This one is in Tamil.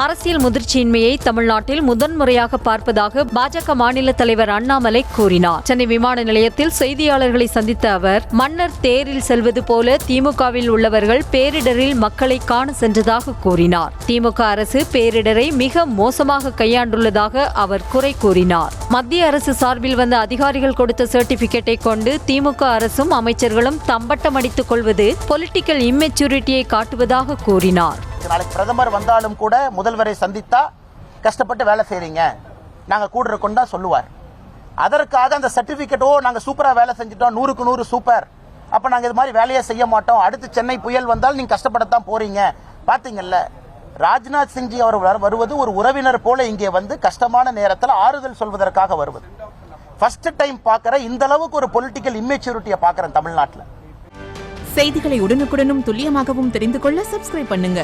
அரசியல் முதிர்ச்சியின்மையை தமிழ்நாட்டில் முதன்முறையாக பார்ப்பதாக பாஜக மாநில தலைவர் அண்ணாமலை கூறினார். சென்னை விமான நிலையத்தில் செய்தியாளர்களை சந்தித்த அவர், மன்னர் தேரில் செல்வது போல திமுகவில் உள்ளவர்கள் பேரிடரில் மக்களை காண சென்றதாக கூறினார். திமுக அரசு பேரிடரை மிக மோசமாக கையாண்டுள்ளதாக அவர் குறை கூறினார். மத்திய அரசு சார்பில் வந்த அதிகாரிகள் கொடுத்த சர்டிபிகேட்டை கொண்டு திமுக அரசும் அமைச்சர்களும் தம்பட்டம் அடித்துக் கொள்வது பொலிட்டிக்கல் இம்மெச்சூரிட்டியை காட்டுவதாக கூறினார். நாளைக்கு பிரதமர் வந்தாலும் கூட முதல்வரை சந்தித்தா கஷ்டப்பட்டு வேலை செய்றீங்க, நாங்க கூட இருக்கோம் தான் சொல்லுவார். அதற்காக அந்த சர்டிபிகேட்டோ நாங்க சூப்பரா வேலை செஞ்சிட்டோம், 100க்கு 100 சூப்பர், அப்ப நாங்க இது மாதிரி வேலையை செய்ய மாட்டோம், அடுத்து சென்னை புயல் வந்தால் நீங்க கஷ்டப்படத்தான் போறீங்க. பாத்தீங்கல்ல, ராஜ்நாத் சிங்ஜி அவர் வருவது ஒரு உறவினர் போல இங்கே வந்து கஷ்டமான நேரத்தில் ஆறுதல் சொல்வதற்காக வருவது. ஃபர்ஸ்ட் டைம் பார்க்கிற இந்த அளவுக்கு ஒரு பொலிட்டிக்கல் இம்மெச்சூரிட்டியை பார்க்கிறேன் தமிழ்நாட்டில். செய்திகளை உடனுக்குடனும் துல்லியமாகவும் தெரிந்து கொள்ள சப்ஸ்கிரைப் பண்ணுங்க.